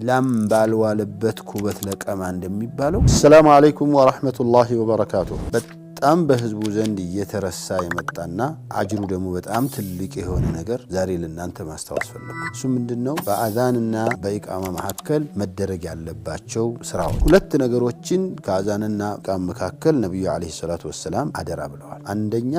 ላም ባልዋለበት ኩበት ለቀማ እንደሚባለው። ሰላም አለይኩም ወራህመቱላሂ ወበረካቱሁ። በጣም በህዝቡ ዘንድ እየተረሳ የመጣና አጅሩ ደግሞ በጣም ትልቅ የሆነ ነገር ዛሬ ለእናንተ ማስታወስ ፈለኩ። እሱ ምንድነው? በአዛንና በኢቃማ መካከል መደረግ ያለባቸው ስራዎች ሁለት ነገሮችን ከአዛንና ኢቃማ መካከል ነብዩ አለይሂ ሰላቱ ወሰለም አደራ ብለዋል። አንደኛ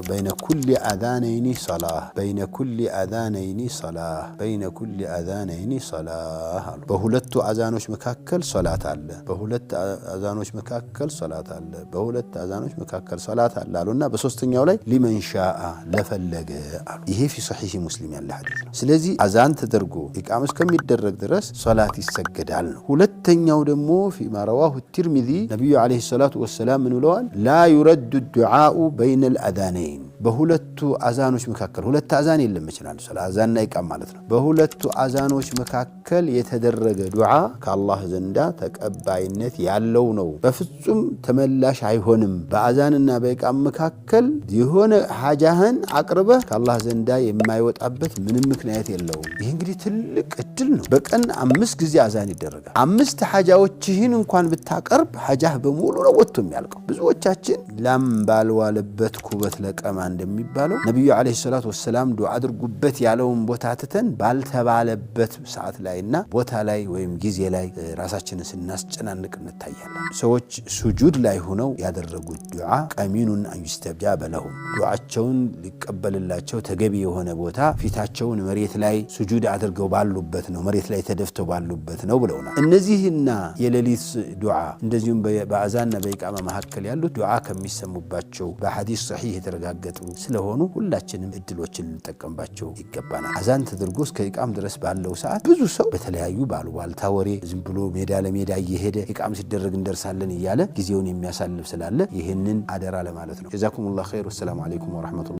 በይነ ኩሊ አዛነይኒ ሶላህ፣ በይነ ኩሊ አዛነይኒ ሶላህ፣ በይነ ኩሊ አዛነይኒ ሶላህ አሉ። በሁለቱ አዛኖች መካከል ሶላት አለ፣ በሁለት አዛኖች መካከል ሶላት አለ፣ በሁለት አዛኖች መካከል ሶላት አላሉና በሶስተኛው ላይ ሊመን ሻአ ለፈለገ አሉ። ይሄ في صحيح مسلم ያለ ሐዲስ ነው። ስለዚህ አዛን ተደርጎ ኢቃማ እስከሚደረግ ድረስ ሶላት ይሰገዳል ነው። ሁለተኛው ደግሞ فيما رواه الترمذي ነብዩ አለይሂ ሰላቱ ወሰለም ምን ብለዋል? لا يرد الدعاء بين الأذانين በሁለቱ አዛኖች መካከል ሁለት አዛን የለም ይችላል ሶላት አዛንና ኢቃማ ማለት ነው። በሁለቱ አዛኖች መካከል የተደረገ ዱዓ ከአላህ ዘንዳ ተቀባይነት ያለው ነው፣ በፍጹም ተመላሽ አይሆንም። በአዛንና በኢቃማ መካከል የሆነ ሐጃህን አቅርበህ ከአላህ ዘንዳ የማይወጣበት ምንም ምክንያት የለውም። ይህ እንግዲህ ትልቅ እድል ነው። በቀን 5 ጊዜ አዛን ይደረጋል። 5 ሐጃዎችህን እንኳን ብታቀርብ ሐጃህ በሙሉ ነው ወጥቶ የሚያልቀው። ብዙዎቻችን ላም ባልዋለበት ኩበት ለቀማ እንደሚባለው ነብዩ አለይሂ ሰላቱ ወሰለም ዱዓ አድርጉበት ያለውን ቦታ ትተን ባልተባለበት ሰዓት ላይና ቦታ ላይ ወይም ጊዜ ላይ ራሳችንን ስናስጨናንቅ እንታያለን። ሰዎች ሱጁድ ላይ ሆነው ያደረጉት ዱዓ ቀሚኑን አንስተጃበ ለሁም ዱዓቸውን ሊቀበልላቸው ተገቢ የሆነ ቦታ ፊታቸውን መሬት ላይ ሱጁድ አድርገው ባሉበት ነው፣ መሬት ላይ ተደፍተው ባሉበት ነው ብለውናል። እነዚህና የሌሊት ዱዓ እንደዚሁም በአዛንና በኢቃማ መካከል ያሉት ዱዓ ከሚሰሙባቸው በሐዲስ ሶሒህ የተረጋገጡ ስለሆኑ ሁላችንም እድሎችን ልንጠቀምባቸው ይገባናል። አዛን ተደርጎ እስከ ኢቃም ድረስ ባለው ሰዓት ብዙ ሰው በተለያዩ ባሉባልታ ወሬ ዝም ብሎ ሜዳ ለሜዳ እየሄደ ኢቃም ሲደረግ እንደርሳለን እያለ ጊዜውን የሚያሳልፍ ስላለ ይህንን አደራ ለማለት ነው። ጀዛኩሙላሁ ኸይር። ወሰላሙ አለይኩም ወራህመቱላህ